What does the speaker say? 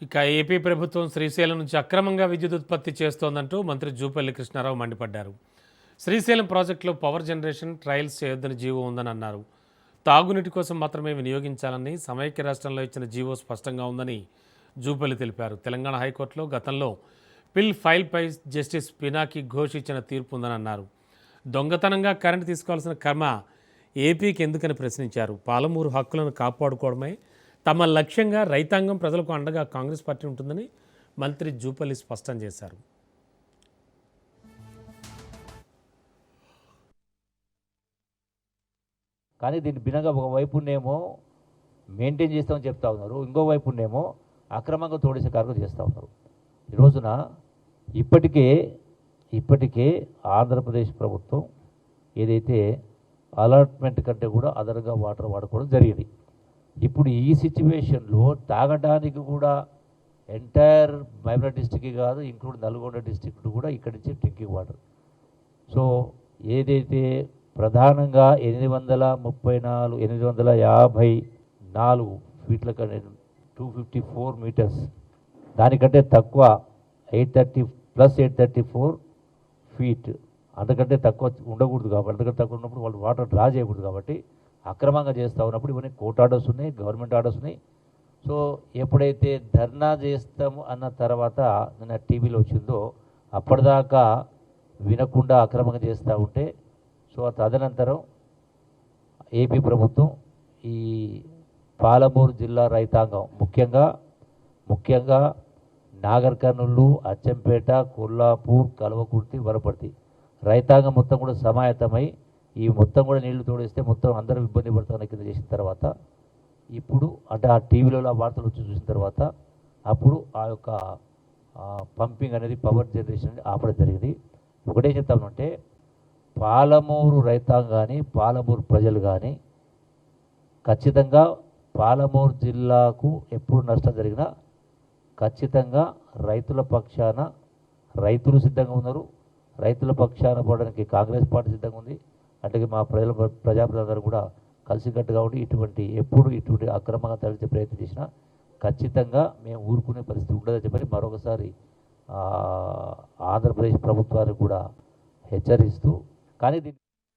ఇక ఏపీ ప్రభుత్వం శ్రీశైలం నుంచి అక్రమంగా విద్యుత్ ఉత్పత్తి చేస్తోందంటూ మంత్రి జూపల్లి కృష్ణారావు మండిపడ్డారు. శ్రీశైలం ప్రాజెక్టులో పవర్ జనరేషన్ ట్రయల్స్ చేయొద్దని జీవో ఉందని అన్నారు. తాగునీటి కోసం మాత్రమే వినియోగించాలని సమైక్య రాష్ట్రంలో ఇచ్చిన జీవో స్పష్టంగా ఉందని జూపల్లి తెలిపారు. తెలంగాణ హైకోర్టులో గతంలో పిల్ ఫైల్పై జస్టిస్ పినాకి ఘోష్ ఇచ్చిన తీర్పు ఉందని అన్నారు. దొంగతనంగా కరెంటు తీసుకోవాల్సిన కర్మ ఏపీకి ఎందుకని ప్రశ్నించారు. పాలమూరు హక్కులను కాపాడుకోవడమే తమ లక్ష్యంగా రైతాంగం ప్రజలకు అండగా కాంగ్రెస్ పార్టీ ఉంటుందని మంత్రి జూపల్లి స్పష్టం చేశారు. కానీ దీన్ని భిన్నంగా ఒకవైపునేమో మెయింటైన్ చేస్తామని చెప్తా ఉన్నారు, ఇంకో వైపునేమో అక్రమంగా తోడేసే కార్యక్రమం చేస్తూ ఉన్నారు. ఈ రోజున ఇప్పటికే ఆంధ్రప్రదేశ్ ప్రభుత్వం ఏదైతే అలాట్మెంట్ కంటే కూడా అదనంగా వాటర్ వాడుకోవడం జరిగింది. ఇప్పుడు ఈ సిచ్యువేషన్లో తాగడానికి కూడా ఎంటైర్ మైమనర్ డిస్టిక్ కాదు, ఇంక్లూడ్ నల్గొండ డిస్టిక్ కూడా ఇక్కడి నుంచి డ్రింకింగ్ వాటర్. సో ఏదైతే ప్రధానంగా 854 ఫీట్ల కంటే 254 మీటర్స్, దానికంటే తక్కువ 834 ఫీట్, అంతకంటే తక్కువ ఉండకూడదు. కాబట్టి అంతకంటే తక్కువ ఉన్నప్పుడు వాళ్ళు వాటర్ డ్రా చేయకూడదు. కాబట్టి అక్రమంగా చేస్తూ ఉన్నప్పుడు ఇవన్నీ కోర్టు ఆర్డర్స్ ఉన్నాయి, గవర్నమెంట్ ఆర్డర్స్ ఉన్నాయి. సో ఎప్పుడైతే ధర్నా చేస్తాము అన్న తర్వాత నిన్న టీవీలో వచ్చిందో అప్పటిదాకా వినకుండా అక్రమంగా చేస్తూ ఉంటే, సో తదనంతరం ఏపీ ప్రభుత్వం ఈ పాలమూరు జిల్లా రైతాంగం ముఖ్యంగా నాగర్ కర్నూలు, అచ్చంపేట, కొల్లాపూర్, కల్వకుర్తి, వనపర్తి రైతాంగం మొత్తం కూడా సమాయత్తమై ఈ మొత్తం కూడా నీళ్లు తోడేస్తే మొత్తం అందరూ ఇబ్బంది పడుతున్న కింద చేసిన తర్వాత, ఇప్పుడు అంటే ఆ టీవీలో ఆ వార్తలు వచ్చి చూసిన తర్వాత అప్పుడు ఆ యొక్క పంపింగ్ అనేది పవర్ జనరేషన్ అనేది ఆపడం జరిగింది. ఒకటే చెప్తామంటే పాలమూరు రైతాంగాన్ని, పాలమూరు ప్రజలు కానీ ఖచ్చితంగా పాలమూరు జిల్లాకు ఎప్పుడు నష్టం జరిగినా ఖచ్చితంగా రైతుల పక్షాన రైతులు సిద్ధంగా ఉన్నారు. రైతుల పక్షాన పోవడానికి కాంగ్రెస్ పార్టీ సిద్ధంగా ఉంది. అంటే మా ప్రజాప్రతినిధులందరూ కూడా కలిసికట్టుగా ఉండి ఇటువంటి అక్రమంగా తరలించే ప్రయత్నం చేసినా ఖచ్చితంగా మేము ఊరుకునే పరిస్థితి ఉండదని చెప్పని మరొకసారి ఆంధ్రప్రదేశ్ ప్రభుత్వానికి కూడా హెచ్చరిస్తూ, కానీ